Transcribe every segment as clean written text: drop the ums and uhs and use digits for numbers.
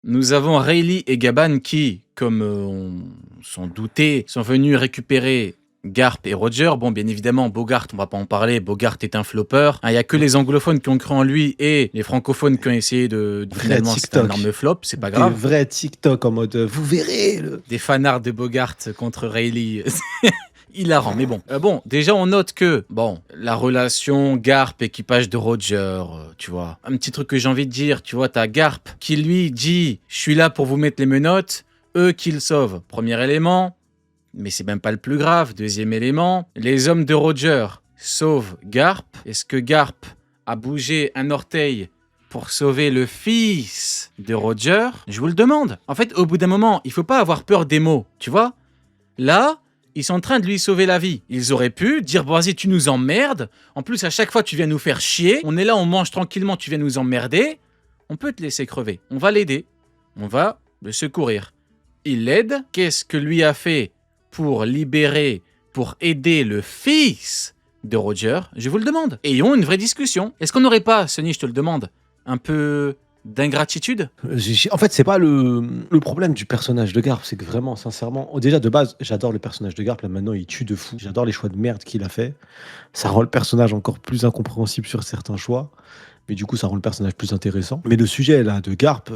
Nous avons Rayleigh et Gaban qui, comme on s'en doutait, sont venus récupérer Garp et Roger. Bon, bien évidemment, Bogart, on va pas en parler. Bogart est un flopper. Il y a que les anglophones qui ont cru en lui et les francophones qui ont essayé Vrai finalement, c'est un TikTok. énorme flop, c'est pas Des grave. vrais TikTok en mode vous verrez. Des fanards de Bogart contre Rayleigh. Hilarant, mais bon. Déjà, on note que, la relation Garp, équipage de Roger, tu vois. Un petit truc que j'ai envie de dire, tu vois, t'as Garp qui lui dit « Je suis là pour vous mettre les menottes », eux qui le sauvent. Premier élément, mais c'est même pas le plus grave. Deuxième élément, les hommes de Roger sauvent Garp. Est-ce que Garp a bougé un orteil pour sauver le fils de Roger? Je vous le demande. En fait, au bout d'un moment, il faut pas avoir peur des mots, tu vois. Là, ils sont en train de lui sauver la vie. Ils auraient pu dire, bon, vas-y, tu nous emmerdes. En plus, à chaque fois, tu viens nous faire chier. On est là, on mange tranquillement, tu viens nous emmerder. On peut te laisser crever. On va l'aider. On va le secourir. Il l'aide. Qu'est-ce que lui a fait pour libérer, pour aider le fils de Roger? Je vous le demande. Ayons une vraie discussion. Est-ce qu'on n'aurait pas, Sonny, je te le demande, un peu d'ingratitude? En fait, c'est pas le problème du personnage de Garp, c'est que vraiment, sincèrement, déjà de base, j'adore le personnage de Garp. Là maintenant, il tue de fou. J'adore les choix de merde qu'il a fait. Ça rend le personnage encore plus incompréhensible sur certains choix. Mais du coup, ça rend le personnage plus intéressant. Mais le sujet là de Garp,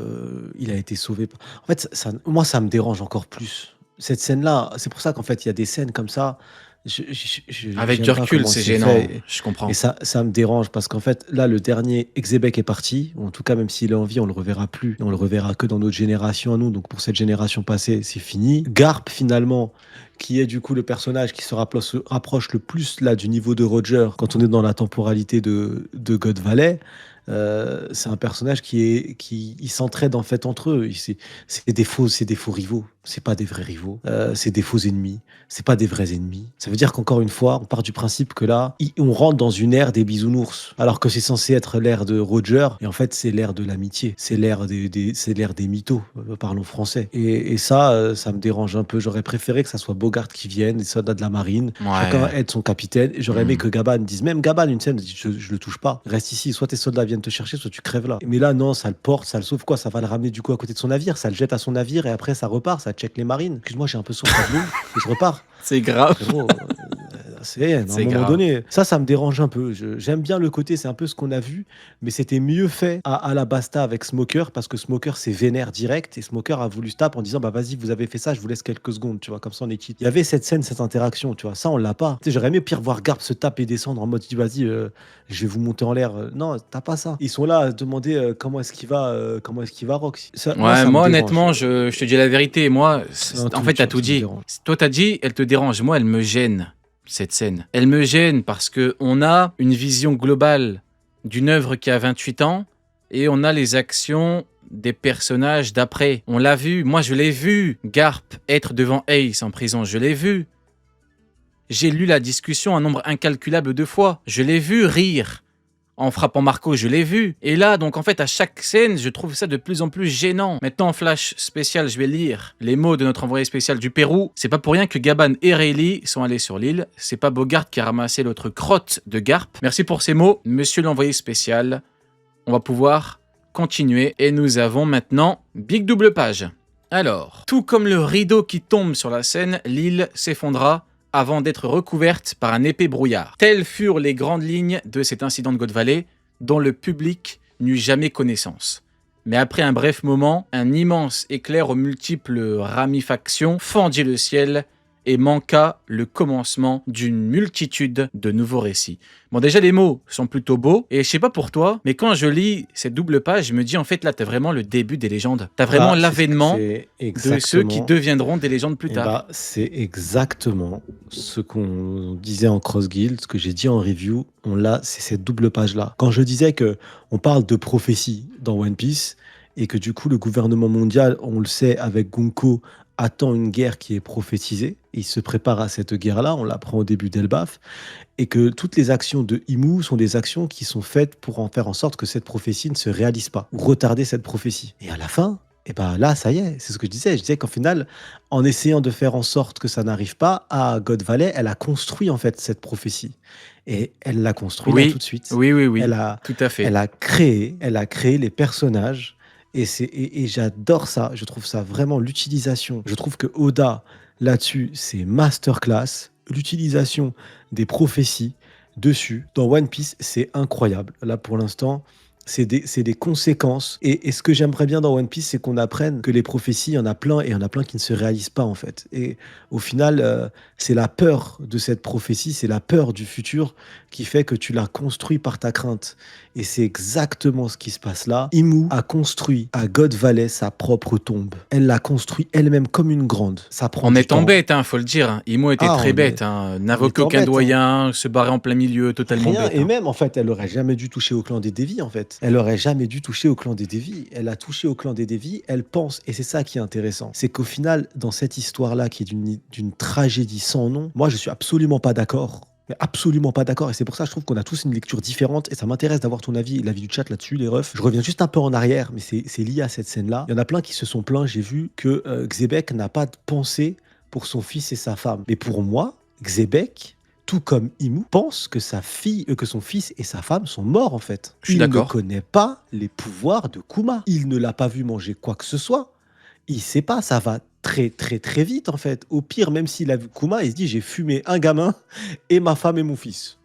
il a été sauvé. En fait, moi, ça me dérange encore plus. Cette scène-là, c'est pour ça qu'en fait, il y a des scènes comme ça. Avec du J'aime pas recul, comment c'est c'est gênant. fait. Je comprends. Et ça me dérange parce qu'en fait, là, le dernier Exebec est parti. Ou en tout cas, même s'il est en vie, on le reverra plus. Et on le reverra que dans notre génération à nous. Donc pour cette génération passée, c'est fini. Garp, finalement, qui est du coup le personnage qui rapproche le plus là du niveau de Roger quand on est dans la temporalité de God Valley. C'est un personnage qui ils s'entraident en fait entre eux. C'est des faux rivaux. C'est pas des vrais rivaux. C'est des faux ennemis. C'est pas des vrais ennemis. Ça veut dire qu'encore une fois, on part du principe que là, on rentre dans une ère des bisounours, alors que c'est censé être l'ère de Roger, et en fait, c'est l'ère de l'amitié. C'est c'est l'ère des mythos, parlons français. Et ça, ça me dérange un peu. J'aurais préféré que ça soit Bogart qui vienne, des soldats de la marine. Chacun Ouais. aide son capitaine. Et j'aurais aimé Hmm. que Gaban dise, même Gaban, une scène, dit, je le touche pas. Reste ici. Soit tes soldats viennent te chercher, soit tu crèves là. Mais là, non, ça le porte, ça le sauve quoi? Ça va le ramener du coup à côté de son navire. Ça le jette à son navire et après, ça repart. Ça check les marines. Excuse-moi, j'ai un peu soif de l'eau et je repars. C'est grave. Frérot, c'est à un C'est moment grave. donné. Ça me dérange un peu. J'aime bien le côté, c'est un peu ce qu'on a vu, mais c'était mieux fait à la Basta avec Smoker parce que Smoker c'est vénère direct et Smoker a voulu se taper en disant bah vas-y, vous avez fait ça, je vous laisse quelques secondes, tu vois, comme ça on est quitte. Il y avait cette scène, cette interaction, tu vois, ça on l'a pas. Tu sais, j'aurais aimé pire voir Garp se taper et descendre en mode vas-y, je vais vous monter en l'air. Non, t'as pas ça. Ils sont là à se demander comment est-ce qu'il va Rox. Moi, Ouais, ça me moi dérange. honnêtement, je te dis la vérité. Moi, C'est un en fait, truc, tu t'as vois, tout ça me dit. dérange. Toi, t'as dit, elle te dérange. Moi, elle me gêne, cette scène. Elle me gêne parce que on a une vision globale d'une œuvre qui a 28 ans et on a les actions des personnages d'après. On l'a vu. Moi, je l'ai vu, Garp, être devant Ace en prison. Je l'ai vu. J'ai lu la discussion un nombre incalculable de fois. Je l'ai vu rire en frappant Marco, je l'ai vu. Et là, donc en fait, à chaque scène, je trouve ça de plus en plus gênant. Maintenant, en flash spécial, je vais lire les mots de notre envoyé spécial du Pérou. C'est pas pour rien que Gaban et Rayleigh sont allés sur l'île. C'est pas Bogart qui a ramassé l'autre crotte de Garp. Merci pour ces mots, monsieur l'envoyé spécial. On va pouvoir continuer. Et nous avons maintenant Big Double Page. Alors, tout comme le rideau qui tombe sur la scène, l'île s'effondra avant d'être recouverte par un épais brouillard. Telles furent les grandes lignes de cet incident de God Valley, dont le public n'eut jamais connaissance. Mais après un bref moment, un immense éclair aux multiples ramifications fendit le ciel et manqua le commencement d'une multitude de nouveaux récits. Bon, déjà, les mots sont plutôt beaux, et je sais pas pour toi, mais quand je lis cette double page, je me dis, en fait, là, t'as vraiment le début des légendes. T'as vraiment Bah, l'avènement c'est de ceux qui exactement. deviendront des légendes plus Et tard. bah, c'est exactement ce qu'on disait en Cross Guild, ce que j'ai dit en review. C'est cette double page-là. Quand je disais que on parle de prophétie dans One Piece et que du coup le gouvernement mondial, on le sait avec Gunko, attend une guerre qui est prophétisée. Il se prépare à cette guerre-là, on l'apprend au début d'Elbaf, et que toutes les actions de Imu sont des actions qui sont faites pour en faire en sorte que cette prophétie ne se réalise pas, ou retarder cette prophétie. Et à la fin, et ben là, ça y est, c'est ce que je disais. Je disais qu'en final, en essayant de faire en sorte que ça n'arrive pas, à God Valley, elle a construit en fait cette prophétie. Et elle l'a construit là tout Oui, de suite. oui, oui, oui, Elle a, tout à fait. elle a créé les personnages Et j'adore ça. Je trouve ça vraiment l'utilisation. Je trouve que Oda, là-dessus, c'est masterclass. L'utilisation des prophéties dessus, dans One Piece, c'est incroyable. Là, pour l'instant, c'est des conséquences. Et ce que j'aimerais bien dans One Piece, c'est qu'on apprenne que les prophéties, il y en a plein, et il y en a plein qui ne se réalisent pas, en fait. Et au final, c'est la peur de cette prophétie, c'est la peur du futur qui fait que tu l'as construit par ta crainte. Et c'est exactement ce qui se passe là. Imu a construit à God Valley sa propre tombe. Elle l'a construit elle-même comme une grande. Ça prend En du étant temps. bête, faut le dire. Imo était Ah, très bête. N'invoque étant aucun bête, hein. doyen, se barrer en plein milieu, totalement Rien. bête. Et même, en fait, elle aurait jamais dû toucher au clan des Devi, en fait. Elle aurait jamais dû toucher au clan des Devi. Elle a touché au clan des Devi. Elle pense, et c'est ça qui est intéressant, c'est qu'au final, dans cette histoire-là, qui est d'une tragédie sans nom, moi, je suis absolument pas d'accord. Mais absolument pas d'accord. Et c'est pour ça que je trouve qu'on a tous une lecture différente. Et ça m'intéresse d'avoir ton avis, l'avis du chat là-dessus, les refs. Je reviens juste un peu en arrière, mais c'est lié à cette scène-là. Il y en a plein qui se sont plaints. J'ai vu que Xebec n'a pas de pensée pour son fils et sa femme. Mais pour moi, Xebec, tout comme Imu, pense que que son fils et sa femme sont morts en fait. Je suis Il ne d'accord. connaît pas les pouvoirs de Kuma. Il ne l'a pas vu manger quoi que ce soit. Il sait pas, ça va très très très vite en fait. Au pire, même s'il a vu Kuma, il se dit j'ai fumé un gamin et ma femme et mon fils.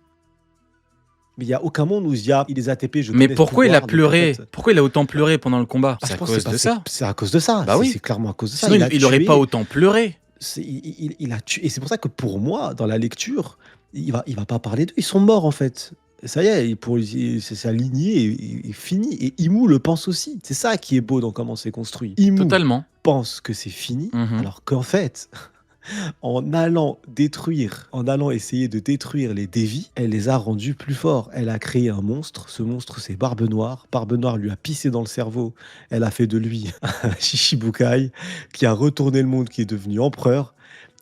Mais il y a aucun monde où il se dit ah, il est ATP, je Mais connais ce pourquoi il a pouvoir, donc en pleuré? fait, Pourquoi il a autant pleuré pendant le combat? ah, C'est je à pense que cause de ça. c'est à cause de ça. Bah oui. C'est clairement à cause de ça. Sinon, Il a il aurait pas tué. autant pleuré. Il a tué. Et c'est pour ça que pour moi, dans la lecture, il va pas parler d'eux. Ils sont morts en fait. Ça y est, sa lignée est finie. Et Imu le pense aussi. C'est ça qui est beau dans comment c'est construit. Imu Totalement. pense que c'est fini, Mhm. alors qu'en fait, en allant essayer de détruire les Devi, elle les a rendus plus forts. Elle a créé un monstre. Ce monstre, c'est Barbe Noire. Barbe Noire lui a pissé dans le cerveau. Elle a fait de lui un Shichibukai qui a retourné le monde, qui est devenu empereur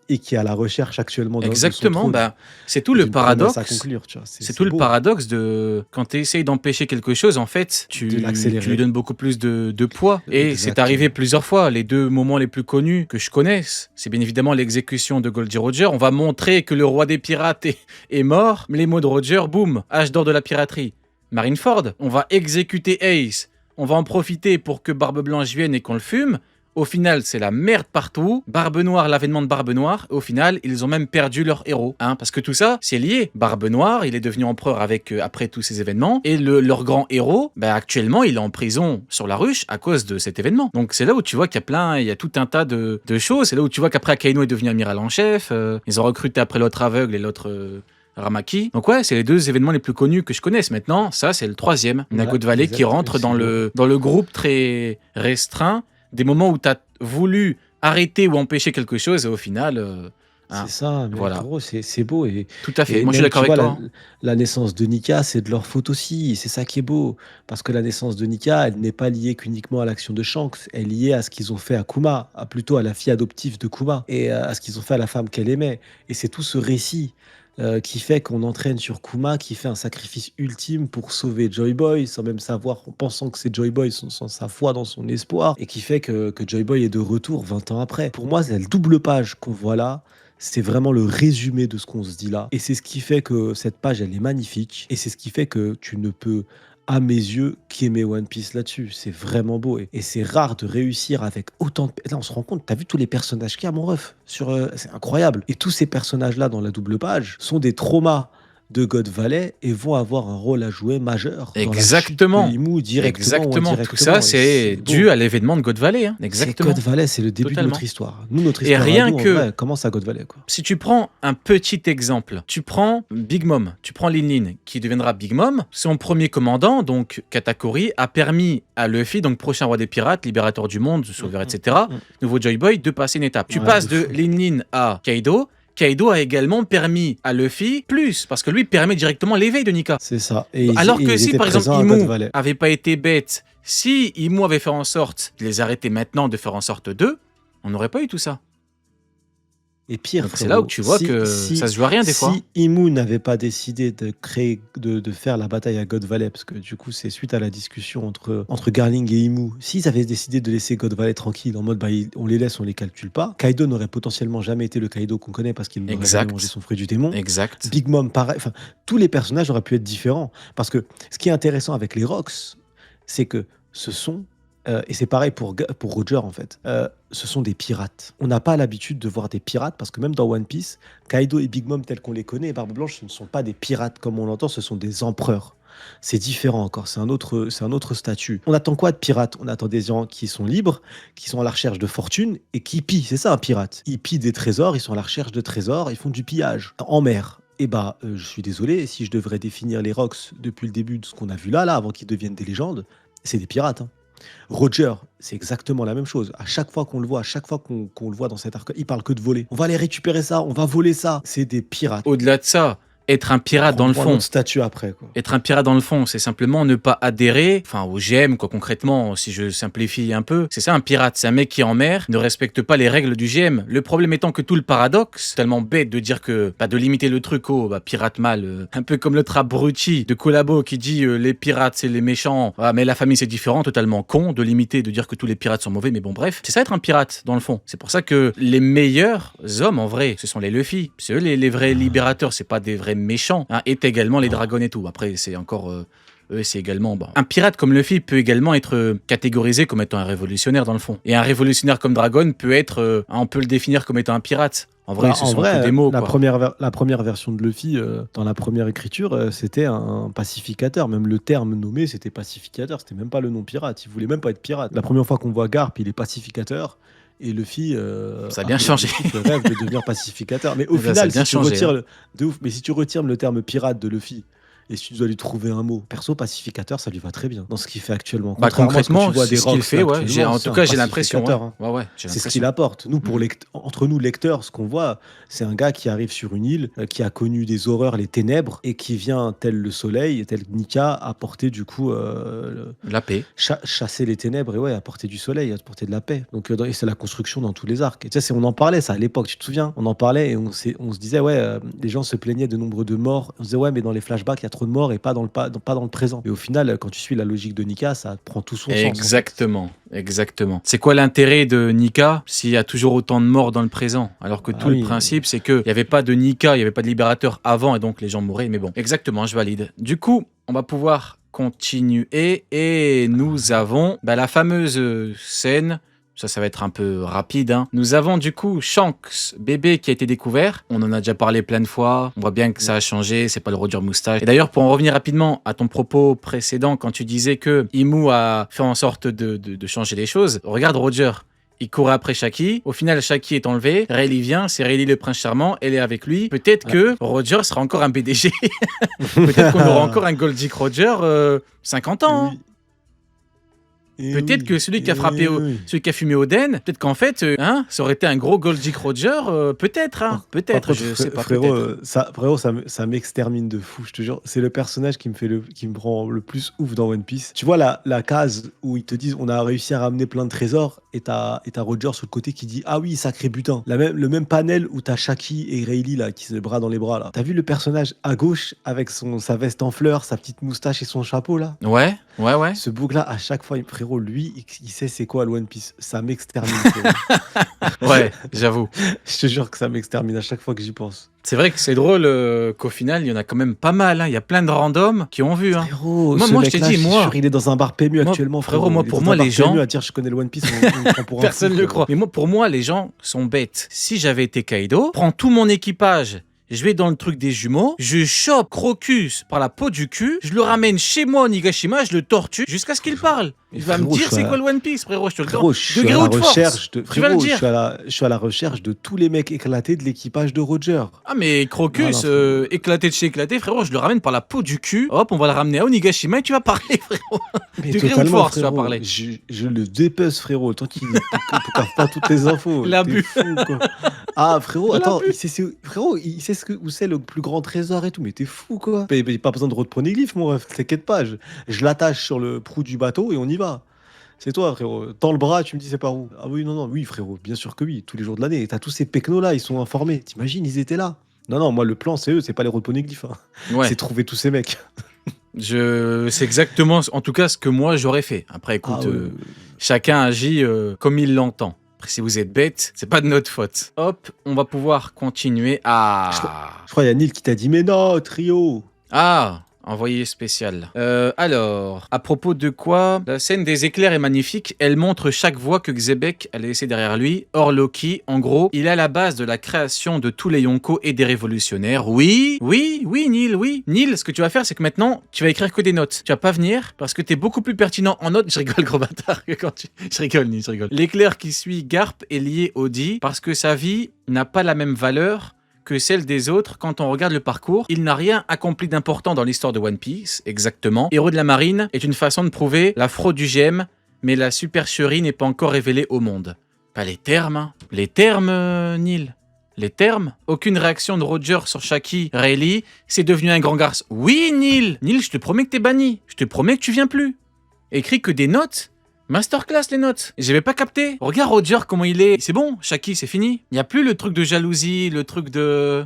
et qui est à la recherche actuellement de son Exactement. trône Bah, c'est tout et le d'une promesse à paradoxe. conclure. Tu vois. C'est tout le beau paradoxe de quand tu essayes d'empêcher quelque chose, en fait, de tu lui l'accélérer. donnes beaucoup plus de poids. Et c'est arrivé Exactement. plusieurs fois. Les deux moments les plus connus que je connaisse, c'est bien évidemment l'exécution de Goldie Roger. On va montrer que le roi des pirates est mort. Les mots de Roger, boum, âge d'or de la piraterie. Marineford, on va exécuter Ace. On va en profiter pour que Barbe Blanche vienne et qu'on le fume. Au final, c'est la merde partout. Barbe Noire, l'avènement de Barbe Noire. Au final, ils ont même perdu leur héros. Parce que tout ça, c'est lié. Barbe Noire, il est devenu empereur après tous ces événements. Et leur grand héros, actuellement, il est en prison sur la ruche à cause de cet événement. Donc c'est là où tu vois qu'il y a tout un tas de choses. C'est là où tu vois qu'après, Akainu est devenu amiral en chef. Ils ont recruté après l'autre aveugle et l'autre... Ramaki. Donc ouais, c'est les deux événements les plus connus que je connaisse. Maintenant, ça, c'est le troisième. On a Ouais, God Valley qui exact, rentre dans c'est dans le groupe très restreint des moments où tu as voulu arrêter ou empêcher quelque chose et au final, c'est ça, mais voilà. frérot, c'est beau. Tout à fait. Et Moi, je suis même, d'accord tu avec vois, toi. la naissance de Nika, c'est de leur faute aussi. Et c'est ça qui est beut. Parce que la naissance de Nika, elle n'est pas liée qu'uniquement à l'action de Shanks. Elle est liée à ce qu'ils ont fait à Kuma, plutôt à la fille adoptive de Kuma, et à ce qu'ils ont fait à la femme qu'elle aimait. Et c'est tout ce récit qui fait qu'on entraîne sur Kuma, qui fait un sacrifice ultime pour sauver Joy Boy, sans même savoir, en pensant que c'est Joy Boy, sans sa foi dans son espoir, et qui fait que Joy Boy est de retour 20 ans après. Pour moi, c'est la double page qu'on voit là. C'est vraiment le résumé de ce qu'on se dit là. Et c'est ce qui fait que cette page, elle est magnifique. Et c'est ce qui fait que tu ne peux, à mes yeux, qu'aimer One Piece là-dessus. C'est vraiment beau. Et c'est rare de réussir avec autant de... Là, on se rend compte, t'as vu tous les personnages qu'il y a, mon ref c'est incroyable. Et tous ces personnages-là dans la double page sont des traumas de God Valley et vont avoir un rôle à jouer majeur dans la chute de Exactement. Imu, directement ou Exactement. Tout indirectement. ça, Et c'est beau. dû à l'événement de God Valley. C'est Exactement. God Valley, c'est le début de Totalement. notre histoire. Nous, notre Et histoire à rien nous, en que- vrai, commence à God Valley, quoi. Si tu prends un petit exemple, tu prends Big Mom, tu prends Lin Lin, qui deviendra Big Mom. Son premier commandant, donc Katakuri, a permis à Luffy, donc prochain roi des pirates, libérateur du monde, sauveur, etc., nouveau Joy Boy, de passer une étape. Tu Ouais, passes de de fou. Lin Lin à Kaido. Kaido a également permis à Luffy plus, parce que lui permet directement l'éveil de Nika. C'est ça. Et Alors que ils si, étaient par exemple, présents à God Imu Valley. avait pas été bête, si Imu avait fait en sorte de les arrêter maintenant, de faire en sorte d'eux, on n'aurait pas eu tout ça. Et pire, Donc c'est là où tu vois que ça se joue à rien des fois. Si Imu n'avait pas décidé de créer, de faire la bataille à God Valley, parce que du coup, c'est suite à la discussion entre Garling et Imu, s'ils avaient décidé de laisser God Valley tranquille, en mode on les laisse, on les calcule pas, Kaido n'aurait potentiellement jamais été le Kaido qu'on connaît parce qu'il n'aurait Exact. jamais mangé son fruit du démon. Exact. Big Mom, pareil. Enfin, tous les personnages auraient pu être différents. Parce que ce qui est intéressant avec les Rocks, c'est que ce sont Et c'est pareil pour Roger, en fait. Ce sont des pirates. On n'a pas l'habitude de voir des pirates parce que même dans One Piece, Kaido et Big Mom tels qu'on les connaît et Barbe Blanche, ce ne sont pas des pirates comme on l'entend, ce sont des empereurs. C'est différent encore, c'est un autre statut. On attend quoi de pirates? On attend des gens qui sont libres, qui sont à la recherche de fortune et qui pillent. C'est ça un pirate. Ils pillent des trésors, ils sont à la recherche de trésors, ils font du pillage en mer. Et bah, je suis désolé, si je devrais définir les Rocks depuis le début de ce qu'on a vu là, avant qu'ils deviennent des légendes, c'est des pirates, hein. Roger, c'est exactement la même chose. À chaque fois qu'on le voit, à chaque fois qu'on le voit dans cet arc, il parle que de voler. On va aller récupérer ça, on va voler ça. C'est des pirates. Au-delà de ça, être un pirate dans le fond. Notre statut après, quoi. Être un pirate dans le fond, c'est simplement ne pas adhérer, au GM, quoi, concrètement, si je simplifie un peu. C'est ça, un pirate. C'est un mec qui, en mer, ne respecte pas les règles du GM. Le problème étant que tout le paradoxe, tellement bête de dire que, de limiter le truc au pirate mal, un peu comme le abruti de Collabo qui dit les pirates, c'est les méchants, mais la famille, c'est différent, totalement con de limiter, de dire que tous les pirates sont mauvais, mais bon, bref. C'est ça, être un pirate, dans le fond. C'est pour ça que les meilleurs hommes, en vrai, ce sont les Luffy. C'est eux les vrais libérateurs, c'est pas des vrais méchants, hein, et également les dragons et tout. Après, c'est encore eux, c'est également un pirate comme Luffy peut également être catégorisé comme étant un révolutionnaire dans le fond. Et un révolutionnaire comme Dragon peut être, on peut le définir comme étant un pirate. En vrai, ce sont que des mots. La première version de Luffy, dans la première écriture, c'était un pacificateur. Même le terme nommé, c'était pacificateur. C'était même pas le nom pirate. Il voulait même pas être pirate. La première fois qu'on voit Garp, il est pacificateur. Et Luffy, ça a bien changé. Le rêve de devenir pacificateur. Mais au final, si tu retires mais si tu retires le terme pirate de Luffy, et si tu dois lui trouver un mot, perso, pacificateur, ça lui va très bien dans ce qu'il fait actuellement. Concrètement, c'est ce qu'il fait, ouais. En tout cas, j'ai l'impression. C'est ce qu'il apporte. Nous, entre nous, lecteurs, ce qu'on voit, c'est un gars qui arrive sur une île, qui a connu des horreurs, les ténèbres, et qui vient, tel le soleil, tel Nika, apporter du coup la paix. Chasser les ténèbres et apporter du soleil, apporter de la paix. Donc, c'est la construction dans tous les arcs. Et tu sais, on en parlait, ça, à l'époque, tu te souviens? On en parlait et on se disait, les gens se plaignaient de nombre de morts. On se disait, mais dans les flashbacks, il y a trop de morts et pas dans le présent. Et au final, quand tu suis la logique de Nika, ça prend tout son sens. Exactement. C'est quoi l'intérêt de Nika s'il y a toujours autant de morts dans le présent? Alors que le principe, c'est qu'il n'y avait pas de Nika, il n'y avait pas de libérateur avant et donc les gens mouraient. Mais bon, exactement, je valide. Du coup, on va pouvoir continuer et nous avons la fameuse scène. Ça va être un peu rapide, hein. Nous avons du coup Shanks, bébé qui a été découvert. On en a déjà parlé plein de fois. On voit bien que ça a changé, c'est pas le Roger moustache. Et d'ailleurs, pour en revenir rapidement à ton propos précédent, quand tu disais que Imu a fait en sorte de changer les choses, regarde Roger. Il court après Shaki. Au final, Shaki est enlevé. Rayleigh vient. C'est Rayleigh le prince charmant. Elle est avec lui. Peut-être que Roger sera encore un BDG. Peut-être qu'on aura encore un Goldick Roger 50 ans. Hein. Peut-être que celui qui a frappé, celui qui a fumé Oden, peut-être qu'en fait, ça aurait été un gros Goldick Roger, peut-être, peut-être, je sais pas. Frérot, ça m'extermine de fou, je te jure. C'est le personnage qui me rend le plus ouf dans One Piece. Tu vois la case où ils te disent on a réussi à ramener plein de trésors et t'as Roger sur le côté qui dit ah oui, sacré butin. Le même panel où t'as Shaki et Rayleigh là qui se bras dans les bras là. T'as vu le personnage à gauche avec sa veste en fleurs, sa petite moustache et son chapeau là? Ouais. Ce bouc là, à chaque fois, frérot, lui, il sait c'est quoi le One Piece. Ça m'extermine. Ouais, j'avoue. Je te jure que ça m'extermine à chaque fois que j'y pense. C'est vrai que c'est drôle qu'au final, il y en a quand même pas mal. Hein. Il y a plein de randoms qui ont vu. Hein. Frérot, moi je t'ai dit, il est dans un bar PMU actuellement. Frérot, pour moi, les gens. À dire, je connais le One Piece, on prend pour personne ne le croit. Mais pour moi, les gens sont bêtes. Si j'avais été Kaido, prends tout mon équipage. Je vais dans le truc des jumeaux, je chope Crocus par la peau du cul, je le ramène chez moi au Nigashima, je le tortue jusqu'à ce qu'il parle. Il va me dire c'est quoi le One Piece, frérot, je te le dis. Je suis à la recherche de tous les mecs éclatés de l'équipage de Roger. Ah mais Crocus, éclaté de chez éclaté, frérot, je le ramène par la peau du cul. Hop, on va le ramener à Onigashima et tu vas parler, frérot. Degré ou de force, tu vas parler. Je le dépece, frérot, tant qu'il ne capte pas toutes les infos. L'abus. Ah, frérot, attends, il sait où c'est le plus grand trésor et tout, mais t'es fou, quoi. Pas besoin de reprendre mon ref, t'inquiète pas, je l'attache sur le proue du bateau et on y va. C'est toi, frérot. Tends le bras, tu me dis c'est par où? Ah oui, non, oui, frérot, bien sûr que oui, tous les jours de l'année. Et t'as tous ces pecnos-là, ils sont informés. T'imagines, ils étaient là. Non, moi, le plan, c'est eux, c'est pas les reponeglyphes. Hein. Ouais. C'est trouver tous ces mecs. C'est exactement, en tout cas, ce que moi, j'aurais fait. Après, écoute, chacun agit comme il l'entend. Après, si vous êtes bête, c'est pas de notre faute. Hop, on va pouvoir continuer à... Je crois qu'il y a Neil qui t'a dit, mais non, trio. Ah, Envoyé spécial. Alors, à propos de quoi? La scène des éclairs est magnifique. Elle montre chaque voie que Xebec a laissée derrière lui. Or, Loki, en gros, il est à la base de la création de tous les Yonko et des révolutionnaires. Oui, Neil, oui. Neil, ce que tu vas faire, c'est que maintenant, tu vas écrire que des notes. Tu vas pas venir parce que t'es beaucoup plus pertinent en notes. Je rigole, gros bâtard, que quand tu... Je rigole, Neil, je rigole. L'éclair qui suit Garp est lié au dit parce que sa vie n'a pas la même valeur que celle des autres quand on regarde le parcours. Il n'a rien accompli d'important dans l'histoire de One Piece, exactement. Héros de la marine est une façon de prouver la fraude du GM, mais la supercherie n'est pas encore révélée au monde. Pas les termes, hein. Les termes, Neil. Les termes. Aucune réaction de Roger sur Shaki. Rayleigh, c'est devenu un grand garçon. Oui, Neil. Neil, je te promets que t'es banni. Je te promets que tu viens plus. Écris que des notes. Masterclass les notes. J'avais pas capté. Regarde Roger comment il est. C'est bon, Shaki, c'est fini. Il y a plus le truc de jalousie, le truc de...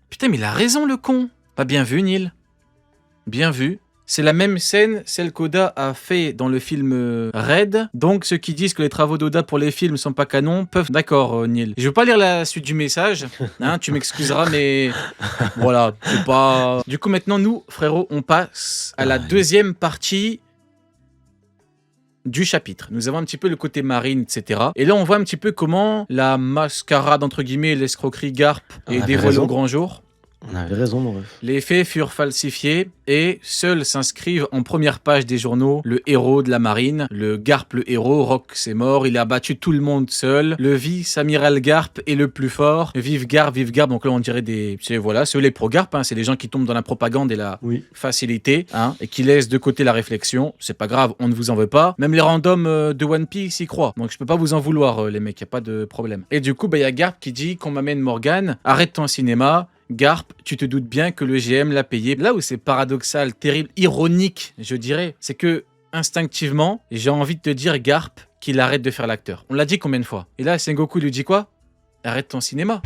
Putain, mais il a raison le con. Pas bien vu, Neil. Bien vu. C'est la même scène, celle qu'Oda a fait dans le film Red. Donc ceux qui disent que les travaux d'Oda pour les films sont pas canons peuvent... D'accord, Neil. Je veux pas lire la suite du message. Hein, tu m'excuseras, mais... Voilà, c'est pas... Du coup, maintenant, nous, frérot, on passe à la deuxième partie du chapitre. Nous avons un petit peu le côté marine, etc. Et là, on voit un petit peu comment la mascarade, entre guillemets, l'escroquerie Garp est dévoilée au grand jour. On avait raison, mon ref. Les faits furent falsifiés et seuls s'inscrivent en première page des journaux le héros de la marine, le Garp le héros, Rock c'est mort, il a battu tout le monde seul, le vice-amiral Garp est le plus fort, vive Garp, donc là on dirait des... Voilà, c'est les pro-Garp, hein, c'est les gens qui tombent dans la propagande et la facilité, hein, et qui laissent de côté la réflexion, c'est pas grave, on ne vous en veut pas, même les randoms de One Piece y croient, donc je peux pas vous en vouloir les mecs, y a pas de problème. Et du coup, y a Garp qui dit qu'on m'amène Morgan, arrête ton cinéma, Garp, tu te doutes bien que le GM l'a payé. Là où c'est paradoxal, terrible, ironique, je dirais, c'est que, instinctivement, j'ai envie de te dire, Garp, qu'il arrête de faire l'acteur. On l'a dit combien de fois? Et là, Sengoku lui dit quoi? Arrête ton cinéma.